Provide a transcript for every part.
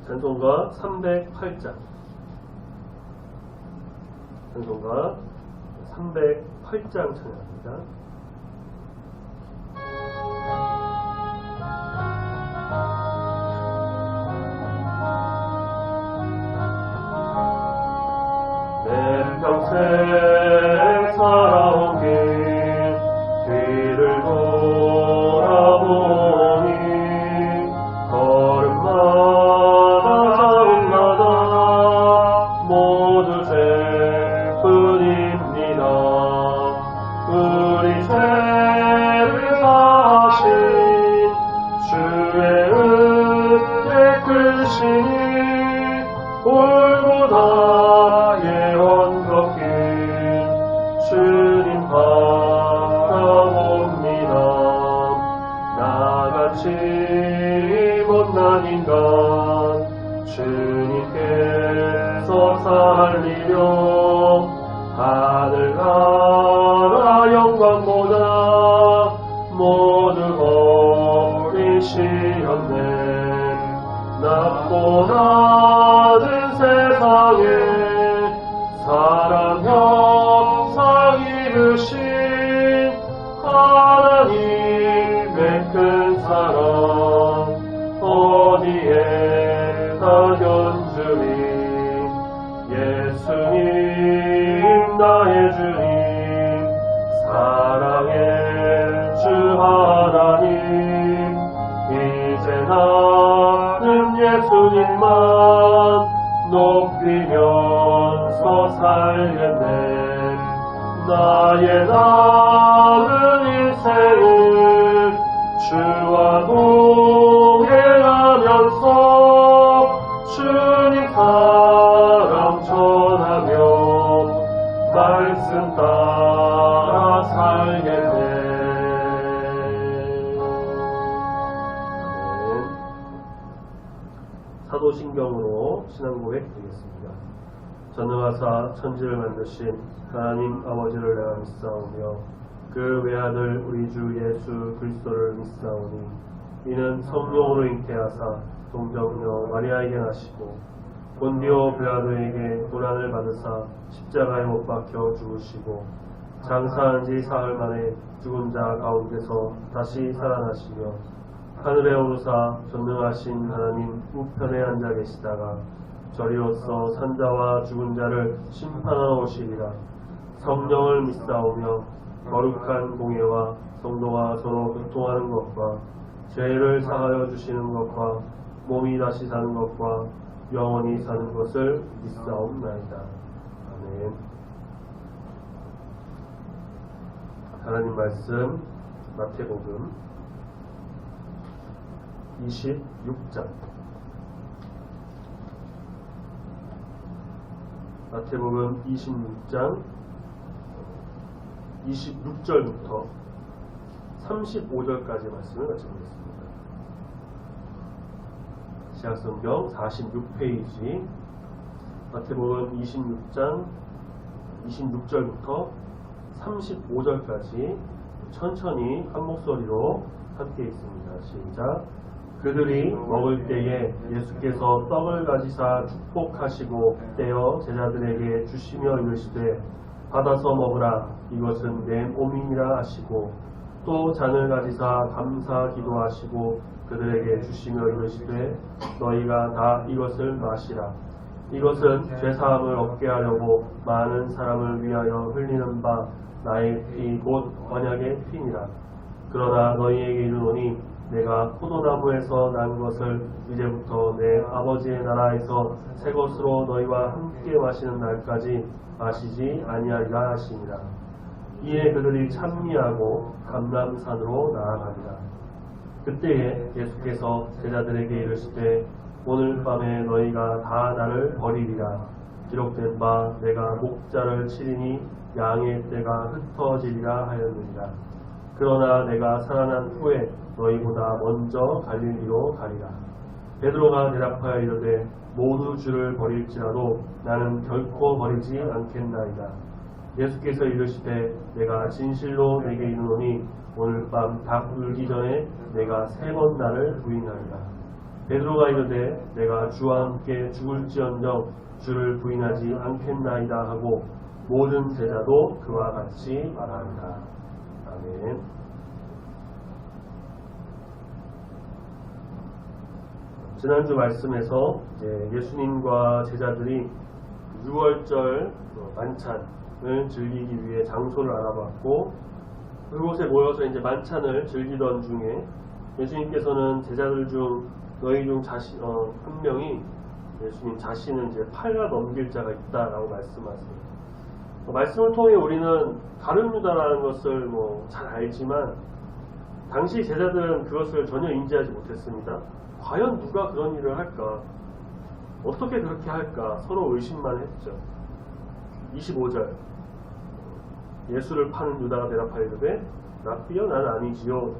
찬송가 308장. 찬송가 308장 찬양합니다. 내 평생 살아온 길 뒤를 돌아보니 걸음마다 자국마다 모두 죄뿐입니다. 우리 죄를 사하신 주의 은혜 크시니 돌보다 예언걷길 주님 바라봅니다. 나같이 못난 인간 주님께서 살리려 하늘 나라 영광보다 모두 버리시었네. 낮고 낮은 세상에 사랑 형상 이루신 하나님의 큰 사랑 어디에다 견주리. 예수님 나의 주님 사랑의 주 하나님 이제 나는 예수님만 높이면서 살겠네. 나의 남은 인생을 주와 동행하면서 주님 사랑 전하며 말씀 따라 살겠네. 사도신경으로 신앙고백 드리겠습니다. 전능하사 천지를 만드신 하나님 아버지를 내가 믿사오며 그 외아들 우리 주 예수 그리스도를 믿사오니 이는 성령으로 잉태하사 동정녀 마리아에게 나시고 본디오 빌라도에게 고난을 받으사 십자가에 못 박혀 죽으시고 장사한 지 사흘 만에 죽은 자 가운데서 다시 살아나시며 하늘에 오르사 전능하신 하나님 우편에 앉아 계시다가 저리로서 산자와 죽은 자를 심판하러 오시리라. 성령을 믿사오며 거룩한 공예와 성도가 서로 교통하는 것과 죄를 사하여 주시는 것과 몸이 다시 사는 것과 영원히 사는 것을 믿사옵나이다. 아멘. 하나님 말씀 마태복음 26장. 마태복음 26장 26절부터 35절까지 말씀을 마치겠습니다. 시약성경 46페이지 마태복음 26장 26절부터 35절까지 천천히 한 목소리로 함께 있습니다. 시작. 그들이 먹을 때에 예수께서 떡을 가지사 축복하시고 떼어 제자들에게 주시며 이르시되 받아서 먹으라 이것은 내 몸이니라 하시고 또 잔을 가지사 감사 기도하시고 그들에게 주시며 이르시되 너희가 다 이것을 마시라 이것은 죄사함을 얻게 하려고 많은 사람을 위하여 흘리는 바 나의 피 곧 언약의 피니라. 그러나 너희에게 이르노니 내가 포도나무에서 난 것을 이제부터 내 아버지의 나라에서 새 것으로 너희와 함께 마시는 날까지 마시지 아니하리라 하시니라. 이에 그들이 찬미하고 감람산으로 나아가니라. 그때에 예수께서 제자들에게 이르시되 오늘 밤에 너희가 다 나를 버리리라. 기록된 바 내가 목자를 치리니 양의 떼가 흩어지리라 하였느니라. 그러나 내가 살아난 후에 너희보다 먼저 갈릴리로 가리라. 베드로가 대답하여 이르되 모두 주를 버릴지라도 나는 결코 버리지 않겠나이다. 예수께서 이르시되 내가 진실로 내게 이르노니 오늘 밤 닭 울기 전에 내가 3번 나를 부인하리라. 베드로가 이르되 내가 주와 함께 죽을지언정 주를 부인하지 않겠나이다 하고 모든 제자도 그와 같이 말한다. 아멘. 지난주 말씀에서 예수님과 제자들이 6월절 만찬을 즐기기 위해 장소를 알아봤고 그곳에 모여서 이제 만찬을 즐기던 중에 예수님께서는 제자들 중 너희 중 한 명이 예수님 자신은 이제 팔아 넘길 자가 있다라고 말씀하세요. 말씀을 통해 우리는 가룟 유다라는 것을 잘 알지만 당시 제자들은 그것을 전혀 인지하지 못했습니다. 과연 누가 그런 일을 할까? 어떻게 그렇게 할까? 서로 의심만 했죠. 25절 예수를 파는 유다가 대답하이르되 랍비여 난 아니지요.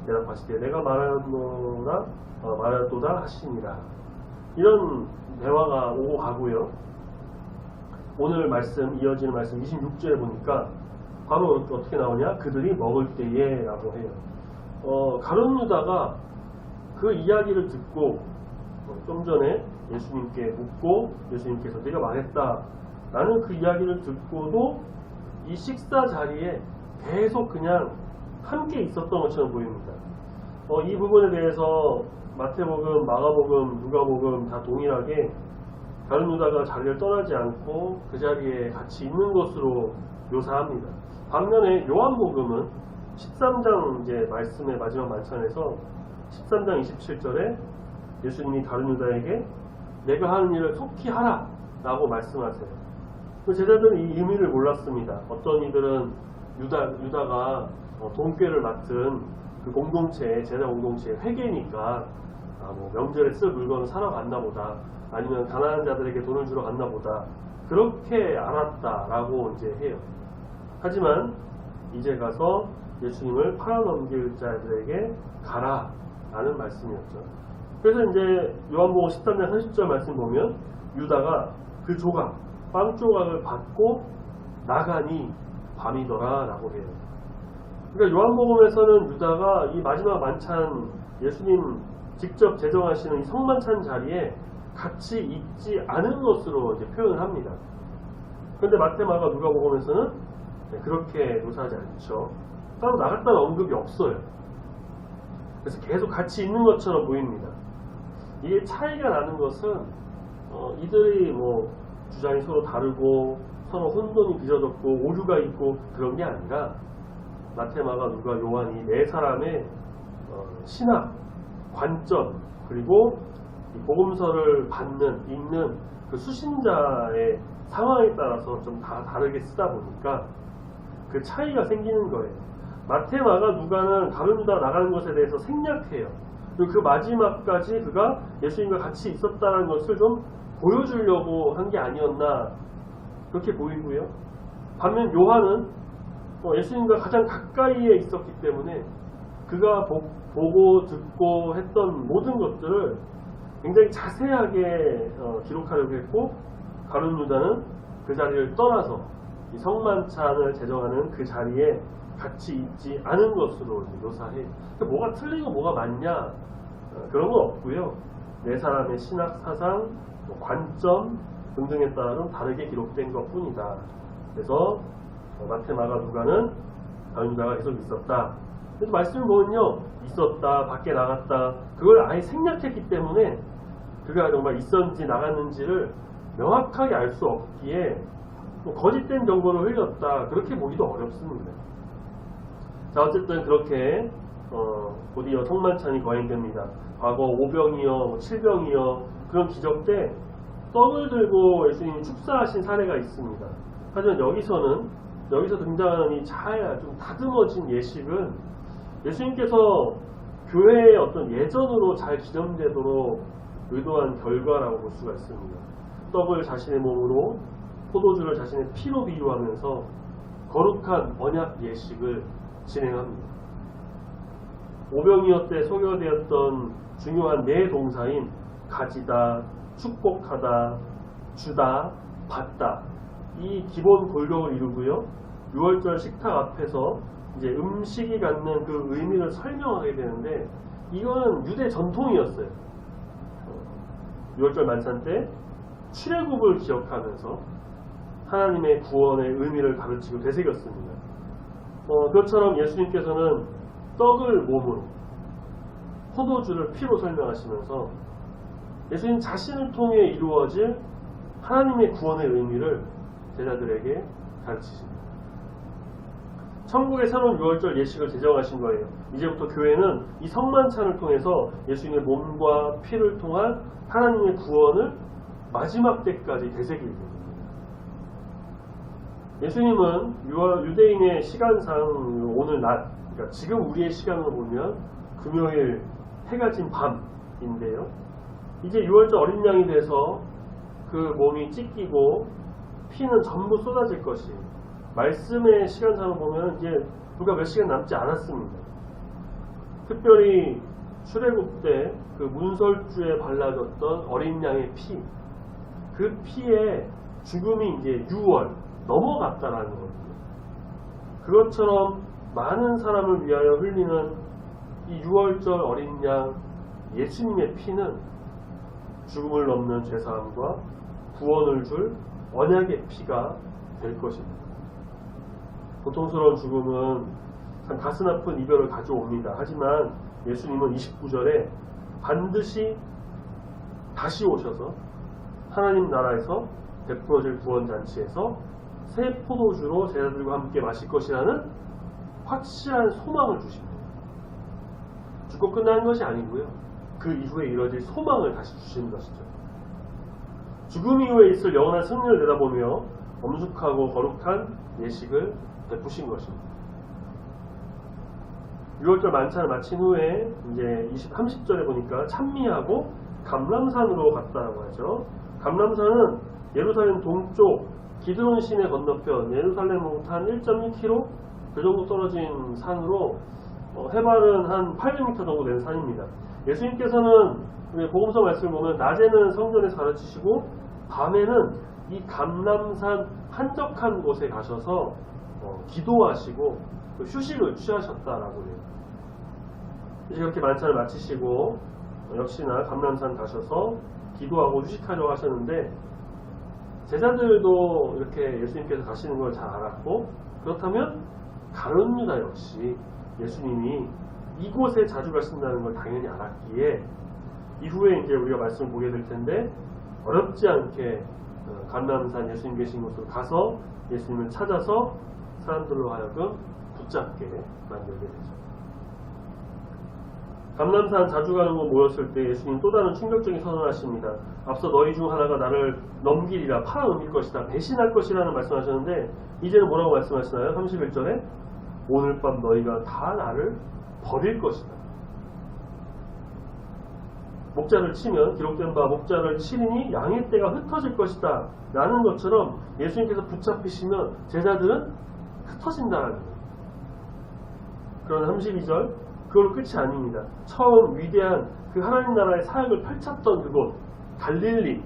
대답하시되 내가 말하도다 하시니라. 이런 대화가 오고 가고요. 오늘 말씀 이어지는 말씀 26절에 보니까 바로 어떻게 나오냐? 그들이 먹을 때에 라고 해요. 가룟 유다가 그 이야기를 듣고 좀 전에 예수님께 묻고 예수님께서 네가 말했다 라는 그 이야기를 듣고도 이 식사 자리에 계속 그냥 함께 있었던 것처럼 보입니다. 이 부분에 대해서 마태복음, 마가복음, 누가복음 다 동일하게 가룟 유다가 자리를 떠나지 않고 그 자리에 같이 있는 것으로 묘사합니다. 반면에 요한복음은 13장 이제 말씀의 마지막 만찬에서 13장 27절에 예수님이 가룟 유다에게 내가 하는 일을 속히 하라 라고 말씀하세요. 제자들은 이 의미를 몰랐습니다. 어떤 이들은 유다가 돈꾀를 맡은 그 공동체, 제자 공동체의 회계니까 명절에 쓸 물건을 사러 갔나 보다, 아니면 가난한 자들에게 돈을 주러 갔나 보다, 그렇게 알았다라고 이제 해요. 하지만 이제 가서 예수님을 팔아넘길 자들에게 가라 라는 말씀이었죠. 그래서 이제 요한복음 13장 30절 말씀 보면 유다가 그 조각, 빵 조각을 받고 나가니 밤이더라 라고 해요. 그러니까 요한복음에서는 유다가 이 마지막 만찬, 예수님 직접 제정하시는 이 성만찬 자리에 같이 있지 않은 것으로 이제 표현을 합니다. 그런데 마태, 마가, 누가복음에서는 그렇게 묘사하지 않죠. 따로 나갔다는 언급이 없어요. 그래서 계속 같이 있는 것처럼 보입니다. 이게 차이가 나는 것은 이들이 주장이 서로 다르고 서로 혼돈이 빚어졌고 오류가 있고 그런 게 아니라 마태, 마가, 누가, 요한이 네 사람의 신학, 관점, 그리고 이 복음서를 읽는 그 수신자의 상황에 따라서 좀 다 다르게 쓰다 보니까 그 차이가 생기는 거예요. 마태, 마가, 누가는 가룟 유다가 나가는 것에 대해서 생략해요. 그리고 그 마지막까지 그가 예수님과 같이 있었다는 것을 좀 보여주려고 한 게 아니었나 그렇게 보이고요. 반면 요한은 예수님과 가장 가까이에 있었기 때문에 그가 보고 듣고 했던 모든 것들을 굉장히 자세하게 기록하려고 했고, 가룟 유다는 그 자리를 떠나서 이 성만찬을 제정하는 그 자리에 같이 있지 않은 것으로 묘사해. 뭐가 틀리고 뭐가 맞냐 그런 건 없고요. 네 사람의 신학 사상, 관점 등등에 따라 좀 다르게 기록된 것뿐이다. 그래서 마태, 마가, 누가는 가룟 유다가 계속 있었다. 그래서 말씀을 보면요, 있었다, 밖에 나갔다, 그걸 아예 생략했기 때문에 그가 정말 있었는지 나갔는지를 명확하게 알 수 없기에 거짓된 정보를 흘렸다, 그렇게 보기도 어렵습니다. 자, 어쨌든 그렇게 곧이어 성만찬이 거행됩니다. 과거 5병이요 7병이요 그런 기적 때 떡을 들고 예수님이 축사하신 사례가 있습니다. 하지만 여기서 등장하는 이 좀 다듬어진 예식은 예수님께서 교회의 어떤 예전으로 잘 기념되도록 의도한 결과라고 볼 수가 있습니다. 떡을 자신의 몸으로, 포도주를 자신의 피로 비유하면서 거룩한 언약 예식을 진행합니다. 오병이어 때 소개되었던 중요한 네 동사인 가지다, 축복하다, 주다, 받다, 이 기본 골격을 이루고요. 6월절 식탁 앞에서 이제 음식이 갖는 그 의미를 설명하게 되는데, 이거는 유대 전통이었어요. 유월절 만찬 때 출애굽을 기억하면서 하나님의 구원의 의미를 가르치고 되새겼습니다. 그것처럼 예수님께서는 떡을 몸으로 포도주를 피로 설명하시면서 예수님 자신을 통해 이루어질 하나님의 구원의 의미를 제자들에게 가르치십니다. 천국의 새로운 유월절 예식을 제정하신 거예요. 이제부터 교회는 이 성만찬을 통해서 예수님의 몸과 피를 통한 하나님의 구원을 마지막 때까지 되새길 겁니다. 예수님은 유대인의 시간상 오늘 낮, 그러니까 지금 우리의 시간으로 보면 금요일 해가 진 밤인데요. 이제 유월절 어린 양이 돼서 그 몸이 찢기고 피는 전부 쏟아질 것이, 말씀의 시간상으로 보면 이제 불과 몇 시간 남지 않았습니다. 특별히 출애굽 때 그 문설주에 발라졌던 어린 양의 피, 그 피에 죽음이 이제 6월 넘어갔다라는 거거든요. 그것처럼 많은 사람을 위하여 흘리는 이 6월절 어린 양 예수님의 피는 죽음을 넘는 죄사함과 구원을 줄 언약의 피가 될 것입니다. 고통스러운 죽음은 참 가슴 아픈 이별을 가져옵니다. 하지만 예수님은 29절에 반드시 다시 오셔서 하나님 나라에서 베풀어질 구원잔치에서 새 포도주로 제자들과 함께 마실 것이라는 확실한 소망을 주십니다. 죽고 끝나는 것이 아니고요. 그 이후에 이뤄질 소망을 다시 주시는 것이죠. 죽음 이후에 있을 영원한 승리를 내다보며 엄숙하고 거룩한 예식을 베푸신 것입니다. 6월절 만찬을 마친 후에 이제 30절에 보니까 찬미하고 감람산으로 갔다고 하죠. 감람산은 예루살렘 동쪽 기드론 시내 건너편, 예루살렘으로부터 한 1.1km 그 정도 떨어진 산으로 해발은 한 800m 정도 되는 산입니다. 예수님께서는 복음서 말씀을 보면 낮에는 성전에서 가르치시고 밤에는 이 감람산 한적한 곳에 가셔서 기도하시고 휴식을 취하셨다라고 해요. 이렇게 만찬을 마치시고 역시나 감람산 가셔서 기도하고 휴식하려고 하셨는데 제자들도 이렇게 예수님께서 가시는 걸 잘 알았고, 그렇다면 가룟 유다 역시 예수님이 이곳에 자주 가신다는 걸 당연히 알았기에 이후에 이제 우리가 말씀을 보게 될 텐데 어렵지 않게 감람산 예수님 계신 곳으로 가서 예수님을 찾아서 사람들로 하여금 붙잡게 만들게 되죠. 감람산 자주 가는 곳 모였을 때 예수님 또 다른 충격적인 선언을 하십니다. 앞서 너희 중 하나가 나를 넘기리라, 팔아넘길 것이다, 배신할 것이라는 말씀하셨는데 이제는 뭐라고 말씀하시나요? 31절에 오늘 밤 너희가 다 나를 버릴 것이다. 목자를 치면 기록된 바 목자를 치리니 양의 떼가 흩어질 것이다 라는 것처럼 예수님께서 붙잡히시면 제자들은 흩어진다라는 거예요. 그러나 32절 그걸로 끝이 아닙니다. 처음 위대한 그 하나님 나라의 사역을 펼쳤던 그곳 갈릴리,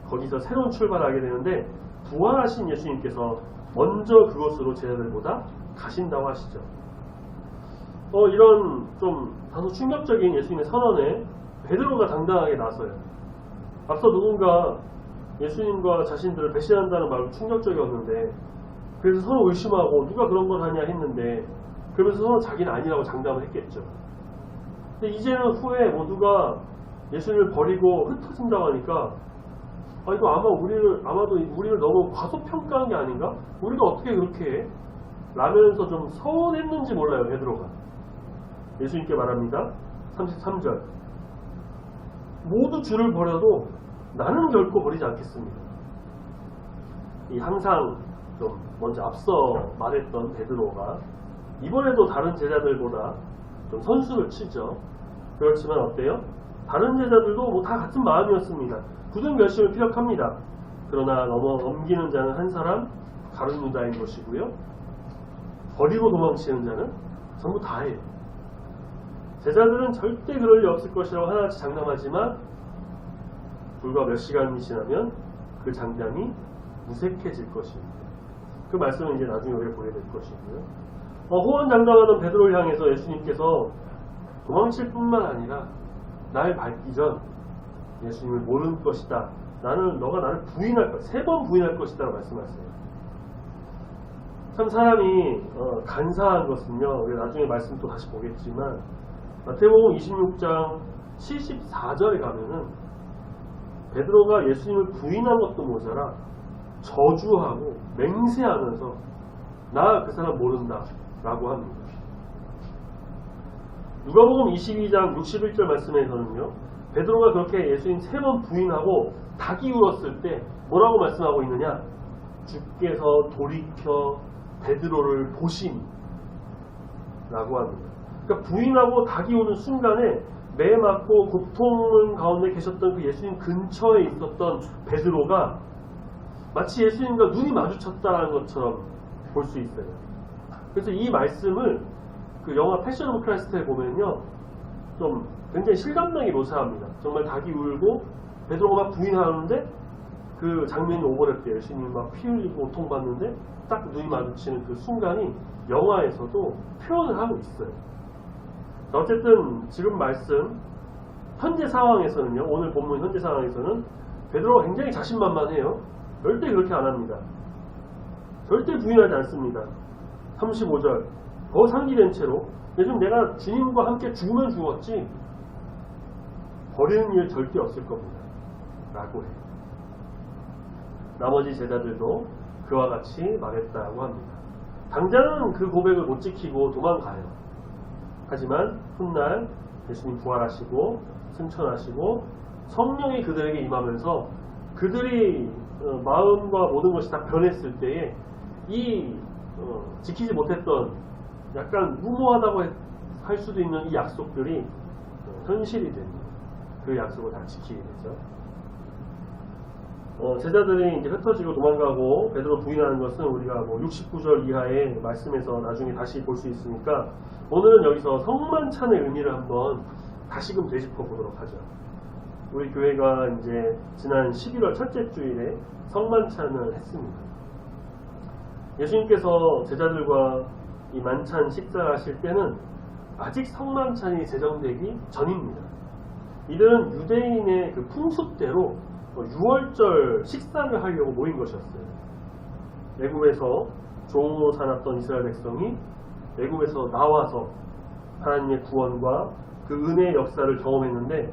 거기서 새로운 출발을 하게 되는데 부활하신 예수님께서 먼저 그곳으로 제자들보다 가신다고 하시죠. 이런 좀 다소 충격적인 예수님의 선언에 베드로가 당당하게 나서요. 앞서 누군가 예수님과 자신들을 배신한다는 말은 충격적이었는데 그래서 서로 의심하고 누가 그런 걸 하냐 했는데 그러면서 서로 자기는 아니라고 장담을 했겠죠. 근데 이제는 후에 모두가 예수님을 버리고 흩어진다고 하니까 이거 아마도 우리를 너무 과소평가한 게 아닌가? 우리가 어떻게 그렇게 해? 라면서 좀 서운했는지 몰라요, 베드로가. 예수님께 말합니다. 33절. 모두 주를 버려도 나는 결코 버리지 않겠습니다. 이 항상 좀 먼저 앞서 말했던 베드로가 이번에도 다른 제자들보다 좀 선수를 치죠. 그렇지만 어때요? 다른 제자들도 뭐 다 같은 마음이었습니다. 굳은 결심을 피력합니다. 그러나 넘기는 자는 한 사람, 가룟 유다인 것이고요. 버리고 도망치는 자는 전부 다예요. 제자들은 절대 그럴 리 없을 것이라고 하나같이 장담하지만 불과 몇 시간이 지나면 그 장담이 무색해질 것입니다. 그 말씀은 이제 나중에 우리가 보게 될 것이고요. 호언장담하던 베드로를 향해서 예수님께서 도망칠 뿐만 아니라 날 밟기 전 예수님을 모르는 것이다. 너가 나를 부인할 것, 3번 부인할 것이다 라고 말씀하세요. 참 사람이 간사한 것은요, 우리 나중에 말씀 또 다시 보겠지만 마태복음 26장 74절에 가면은 베드로가 예수님을 부인한 것도 모자라 저주하고 맹세하면서 나 그 사람 모른다 라고 합니다. 누가복음 22장 61절 말씀에서는요, 베드로가 그렇게 예수님 3번 부인하고 닭이 울었을 때 뭐라고 말씀하고 있느냐? 주께서 돌이켜 베드로를 보시니 라고 합니다. 그러니까 부인하고 닭이 오는 순간에 매 맞고 고통 가운데 계셨던 그 예수님 근처에 있었던 베드로가 마치 예수님과 눈이 마주쳤다는 것처럼 볼 수 있어요. 그래서 이 말씀을 그 영화 패션 오브 크라이스트에 보면요, 좀 굉장히 실감나게 묘사합니다. 정말 닭이 울고 베드로가 막 부인하는데 그 장면이 오버랩돼요. 예수님이 막 피 흘리고 고통받는데 딱 눈이 마주치는 그 순간이 영화에서도 표현을 하고 있어요. 어쨌든 지금 말씀 현재 상황에서는요, 오늘 본문 현재 상황에서는 베드로가 굉장히 자신만만해요. 절대 그렇게 안 합니다. 절대 부인하지 않습니다. 35절 더 상기된 채로 요즘 내가 주님과 함께 죽으면 죽었지 버리는 일 절대 없을 겁니다 라고 해요. 나머지 제자들도 그와 같이 말했다고 합니다. 당장은 그 고백을 못 지키고 도망가요. 하지만 훗날 예수님 부활하시고 승천하시고 성령이 그들에게 임하면서 그들이 마음과 모든 것이 다 변했을 때에 이 지키지 못했던 약간 무모하다고 할 수도 있는 이 약속들이 현실이 됩니다. 그 약속을 다 지키게 되죠. 제자들이 이제 흩어지고 도망가고 베드로 부인하는 것은 우리가 69절 이하의 말씀에서 나중에 다시 볼 수 있으니까 오늘은 여기서 성만찬의 의미를 한번 다시금 되짚어 보도록 하죠. 우리 교회가 이제 지난 11월 첫째 주일에 성만찬을 했습니다. 예수님께서 제자들과 이 만찬 식사를 하실 때는 아직 성만찬이 제정되기 전입니다. 이들은 유대인의 그 풍습대로 6월절 식사를 하려고 모인 것이었어요. 애굽에서 종으로 살았던 이스라엘 백성이 애굽에서 나와서 하나님의 구원과 그 은혜의 역사를 경험했는데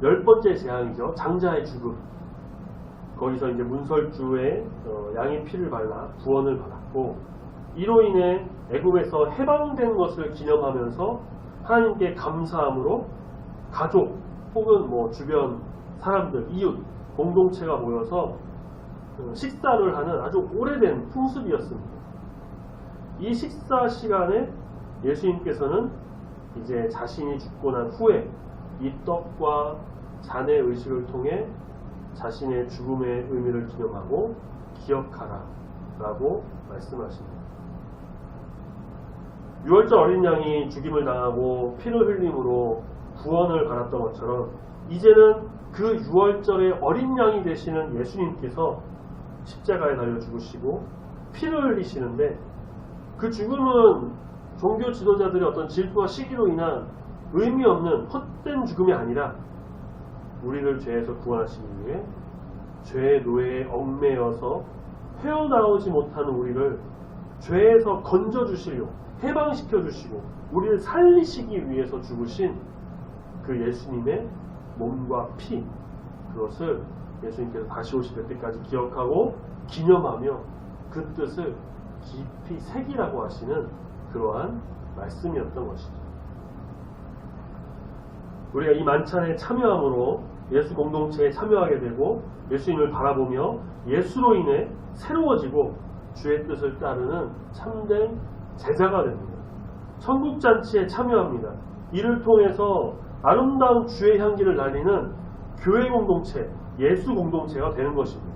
10번째 재앙이죠. 장자의 죽음. 거기서 이제 문설주에 양의 피를 발라 구원을 받았고 이로 인해 애굽에서 해방된 것을 기념하면서 하나님께 감사함으로 가족 혹은 주변 사람들, 이웃, 공동체가 모여서 식사를 하는 아주 오래된 풍습이었습니다. 이 식사 시간에 예수님께서는 이제 자신이 죽고 난 후에 이 떡과 잔의 의식을 통해 자신의 죽음의 의미를 기념하고 기억하라 라고 말씀하십니다. 6월절 어린 양이 죽임을 당하고 피를 흘림으로 구원을 받았던 것처럼 이제는 그 6월절의 어린 양이 되시는 예수님께서 십자가에 달려 죽으시고 피를 흘리시는데 그 죽음은 종교 지도자들의 어떤 질투와 시기로 인한 의미 없는 헛된 죽음이 아니라 우리를 죄에서 구원하시기 위해 죄의 노예에 얽매여서 헤어나오지 못하는 우리를 죄에서 건져주시려 해방시켜 주시고 우리를 살리시기 위해서 죽으신 그 예수님의 몸과 피, 그것을 예수님께서 다시 오실 때까지 기억하고 기념하며 그 뜻을 깊이 새기라고 하시는 그러한 말씀이었던 것이죠. 우리가 이 만찬에 참여함으로 예수 공동체에 참여하게 되고 예수님을 바라보며 예수로 인해 새로워지고 주의 뜻을 따르는 참된 제자가 됩니다. 천국잔치에 참여합니다. 이를 통해서 아름다운 주의 향기를 날리는 교회 공동체, 예수 공동체가 되는 것입니다.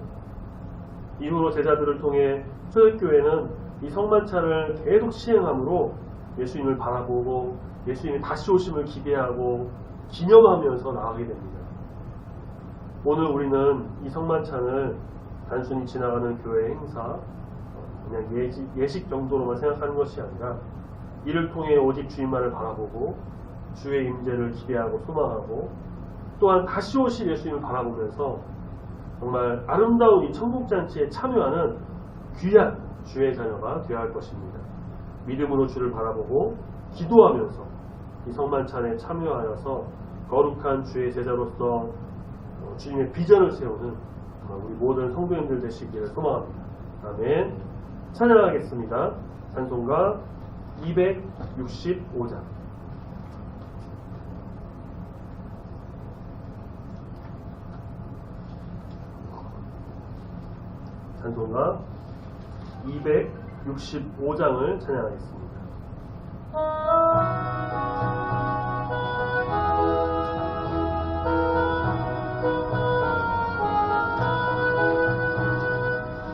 이후로 제자들을 통해 초대교회는 이 성만찬을 계속 시행함으로 예수님을 바라보고 예수님이 다시 오심을 기대하고 기념하면서 나아가게 됩니다. 오늘 우리는 이 성만찬을 단순히 지나가는 교회 행사, 그냥 예식 정도로만 생각하는 것이 아니라 이를 통해 오직 주님만을 바라보고 주의 임재를 기대하고 소망하고 또한 다시 오실 예수님을 바라보면서 정말 아름다운 이 천국잔치에 참여하는 귀한 주의 자녀가 되어야 할 것입니다. 믿음으로 주를 바라보고 기도하면서 이 성만찬에 참여하여서 거룩한 주의 제자로서 주님의 비전을 세우는 우리 모든 성도님들 되시기를 소망합니다. 아멘. 찬양하겠습니다. 찬송가 265장. 찬송가 265장을 찬양하겠습니다.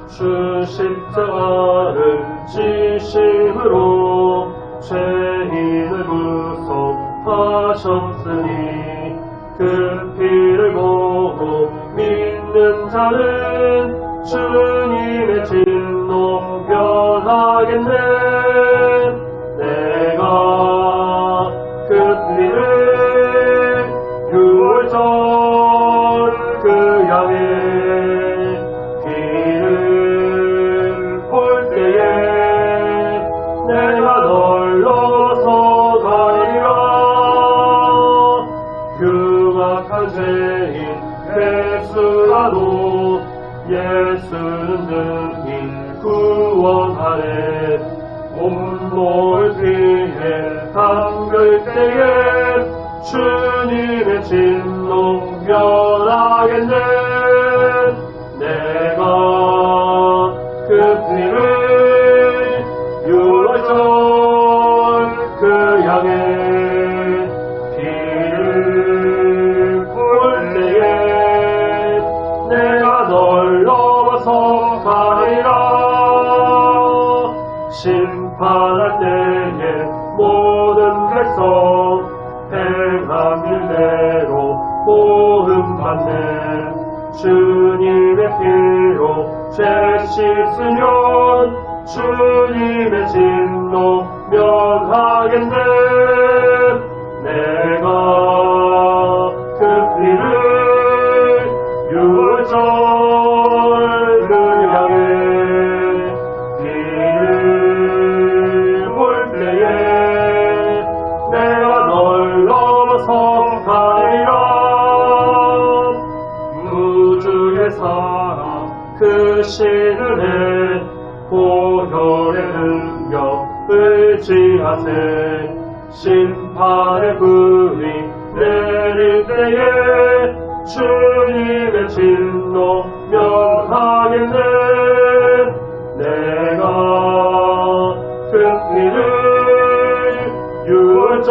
주 십자가를 지심으로 죄인을 구속하셨으니 그 피를 보고 믿는 자는 주님의 진노 면하겠네. 내가 그 피를 6월절 그 양의 피를 볼 때에 내가 널러서 가리라. 흉악한 죄인 회수라도 예수는 능히 구원하네. 온몸을 피해 담글 때에 주님의 진노 면하겠네. 내가 그 피를 6월절 그 양의 피를 볼 때에 내가 널 넘어서 가리라. 심판할 때에 모든 백성 행한 일대로 보응받네. 주님의 피로 죄 씻으면 주님의 진노 면하겠네. 내가 그 피를 6월절 그 양의 피를 볼 때에 내가 널 넘어서 가리라. 우주의 사랑 그 신은혜 보혈의 능력 의지하세. 심판의 불이 내릴 때에 주님의 진노 면하겠네. 내가 그 피를 6월절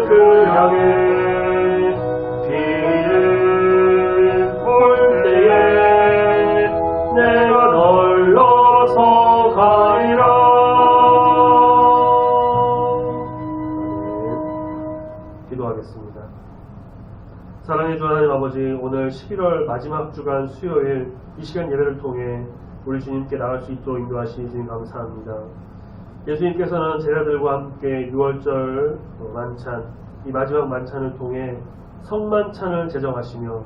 그 양의 피를 볼 때에 내가 널 넘어서 가리라. 기도하겠습니다. 사랑의 주 하나님 아버지, 오늘 11월 마지막 주간 수요일 이 시간 예배를 통해 우리 주님께 나갈 수 있도록 인도하시니 주님 감사합니다. 예수님께서는 제자들과 함께 6월절 만찬, 이 마지막 만찬을 통해 성만찬을 제정하시며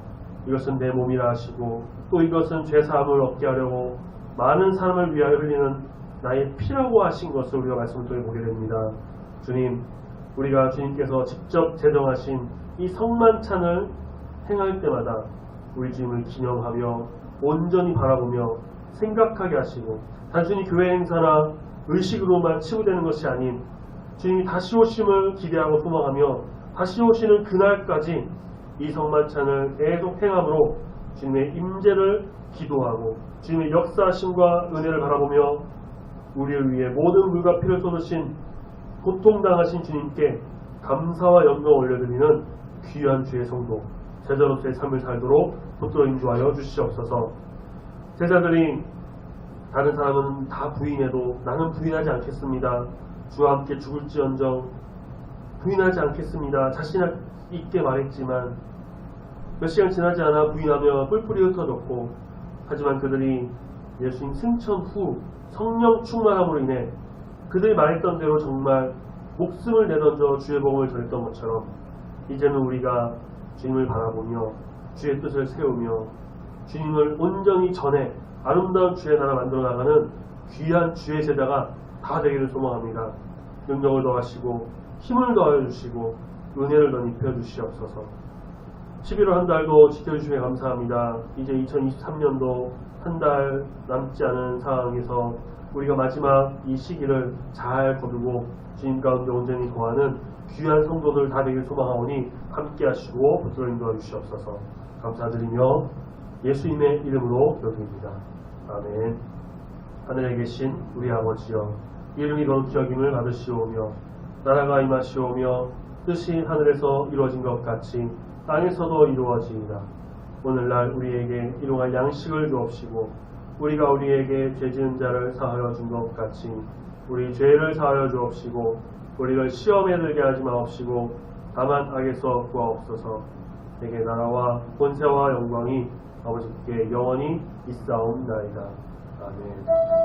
이것은 내 몸이라 하시고 또 이것은 죄사함을 얻게 하려고 많은 사람을 위하여 흘리는 나의 피라고 하신 것을 우리가 말씀을 통해 보게 됩니다. 주님, 우리가 주님께서 직접 제정하신 이 성만찬을 행할 때마다 우리 주님을 기념하며 온전히 바라보며 생각하게 하시고 단순히 교회 행사나 의식으로만 치부되는 것이 아닌 주님이 다시 오심을 기대하고 소망하며 다시 오시는 그날까지 이 성만찬을 계속 행함으로 주님의 임재를 기도하고 주님의 역사하심과 은혜를 바라보며 우리를 위해 모든 물과 피를 쏟으신 고통당하신 주님께 감사와 영광을 올려드리는 귀한 주의 성도 제자로서의 삶을 살도록 붙들어 인도하여 주시옵소서. 제자들이 다른 사람은 다 부인해도 나는 부인하지 않겠습니다. 주와 함께 죽을지언정 부인하지 않겠습니다. 자신 있게 말했지만 몇 시간 지나지 않아 부인하며 뿔뿔이 흩어졌고, 하지만 그들이 예수님 승천 후 성령 충만함으로 인해 그들이 말했던 대로 정말 목숨을 내던져 주의 복음을 전했던 것처럼 이제는 우리가 주님을 바라보며 주의 뜻을 세우며 주님을 온전히 전해 아름다운 주의 나라 만들어 나가는 귀한 주의 제자가 다 되기를 소망합니다. 능력을 더하시고 힘을 더하여 주시고 은혜를 더 입혀 주시옵소서. 11월 한 달도 지켜주시며 감사합니다. 이제 2023년도 한 달 남지 않은 상황에서 우리가 마지막 이 시기를 잘 거두고 주님 가운데 온전히 거하는 귀한 성도들 다 되길 소망하오니 함께 하시고 붙들어 인도해 주시옵소서. 감사드리며 예수님의 이름으로 기도드립니다. 아멘. 하늘에 계신 우리 아버지여, 이름이 거룩히 여김을 받으시오며 나라가 임하시오며 뜻이 하늘에서 이루어진 것 같이 땅에서도 이루어지이다. 오늘날 우리에게 일용할 양식을 주옵시고 우리가 우리에게 죄지은 자를 사하여 준 것 같이 우리 죄를 사하여 주옵시고 우리를 시험에 들게 하지 마옵시고 다만 악에서 구하옵소서. 내게 나라와 권세와 영광이 아버지께 영원히 있사옵나이다. 아멘.